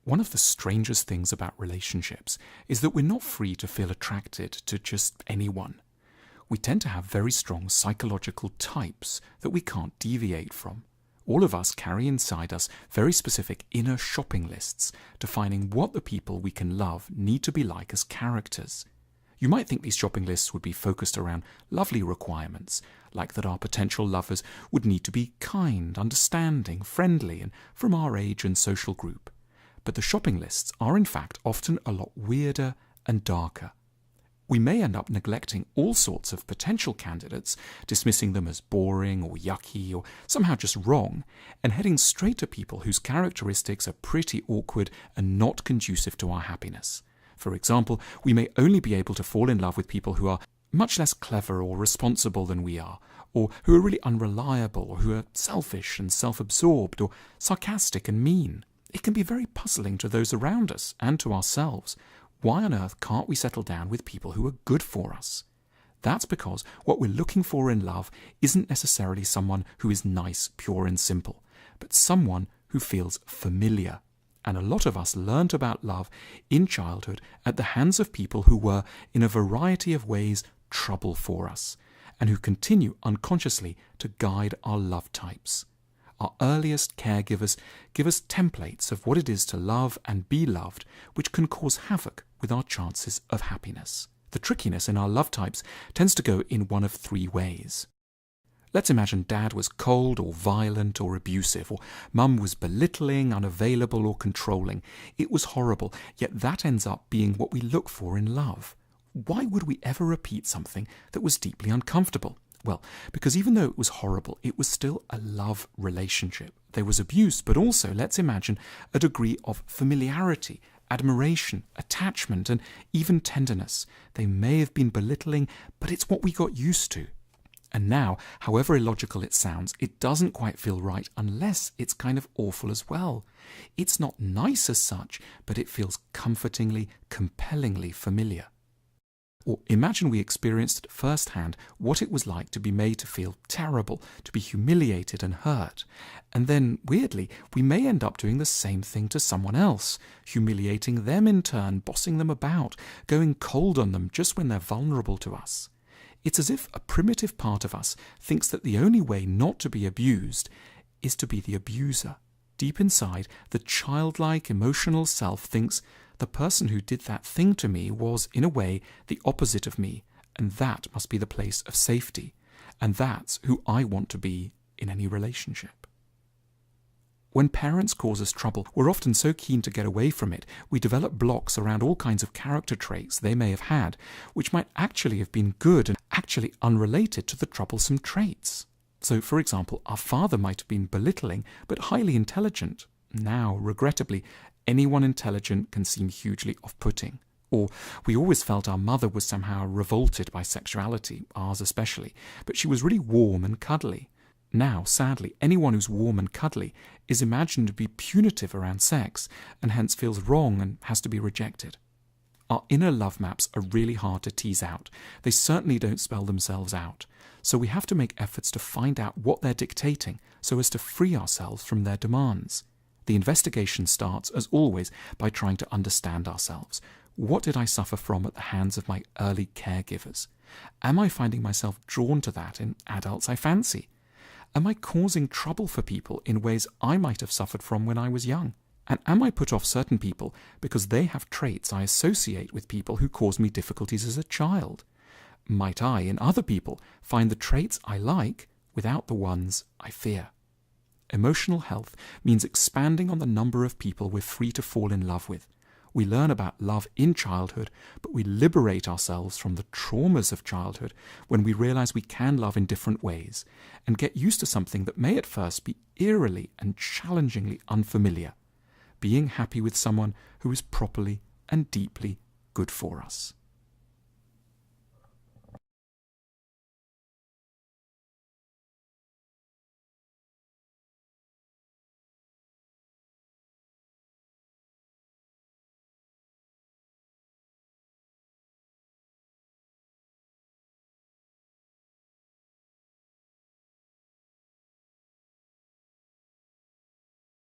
One of the strangest things about relationships is that we're not free to feel attracted to just anyone. We tend to have very strong psychological types that we can't deviate from. All of us carry inside us very specific inner shopping lists defining what the people we can love need to be like as characters. You might think these shopping lists would be focused around lovely requirements, like that our potential lovers would need to be kind, understanding, friendly, and from our age and social group. But the shopping lists are in fact often a lot weirder and darker. We may end up neglecting all sorts of potential candidates, dismissing them as boring or yucky or somehow just wrong, and heading straight to people whose characteristics are pretty awkward and not conducive to our happiness. For example, we may only be able to fall in love with people who are much less clever or responsible than we are, or who are really unreliable, or who are selfish and self-absorbed, or sarcastic and mean. It can be very puzzling to those around us and to ourselves. Why on earth can't we settle down with people who are good for us? That's because what we're looking for in love isn't necessarily someone who is nice, pure and simple, but someone who feels familiar. And a lot of us learnt about love in childhood at the hands of people who were, in a variety of ways, trouble for us, and who continue unconsciously to guide our love types. Our earliest caregivers give us templates of what it is to love and be loved, which can cause havoc with our chances of happiness. The trickiness in our love types tends to go in one of three ways. Let's imagine Dad was cold or violent or abusive, or Mum was belittling, unavailable or controlling. It was horrible, yet that ends up being what we look for in love. Why would we ever repeat something that was deeply uncomfortable? Well, because even though it was horrible, it was still a love relationship. There was abuse, but also, let's imagine, a degree of familiarity, admiration, attachment, and even tenderness. They may have been belittling, but it's what we got used to. And now, however illogical it sounds, it doesn't quite feel right unless it's kind of awful as well. It's not nice as such, but it feels comfortingly, compellingly familiar. Or imagine we experienced firsthand what it was like to be made to feel terrible, to be humiliated and hurt. And then, weirdly, we may end up doing the same thing to someone else, humiliating them in turn, bossing them about, going cold on them just when they're vulnerable to us. It's as if a primitive part of us thinks that the only way not to be abused is to be the abuser. Deep inside, the childlike, emotional self thinks the person who did that thing to me was, in a way, the opposite of me, and that must be the place of safety, and that's who I want to be in any relationship. When parents cause us trouble, we're often so keen to get away from it, we develop blocks around all kinds of character traits they may have had, which might actually have been good and actually unrelated to the troublesome traits. So, for example, our father might have been belittling, but highly intelligent. Now, regrettably, anyone intelligent can seem hugely off-putting. Or we always felt our mother was somehow revolted by sexuality, ours especially, but she was really warm and cuddly. Now, sadly, anyone who's warm and cuddly is imagined to be punitive around sex, and hence feels wrong and has to be rejected. Our inner love maps are really hard to tease out. They certainly don't spell themselves out. So we have to make efforts to find out what they're dictating, so as to free ourselves from their demands. The investigation starts, as always, by trying to understand ourselves. What did I suffer from at the hands of my early caregivers? Am I finding myself drawn to that in adults I fancy? Am I causing trouble for people in ways I might have suffered from when I was young? And am I put off certain people because they have traits I associate with people who caused me difficulties as a child? Might I, in other people, find the traits I like without the ones I fear? Emotional health means expanding on the number of people we're free to fall in love with. We learn about love in childhood, but we liberate ourselves from the traumas of childhood when we realize we can love in different ways and get used to something that may at first be eerily and challengingly unfamiliar: being happy with someone who is properly and deeply good for us.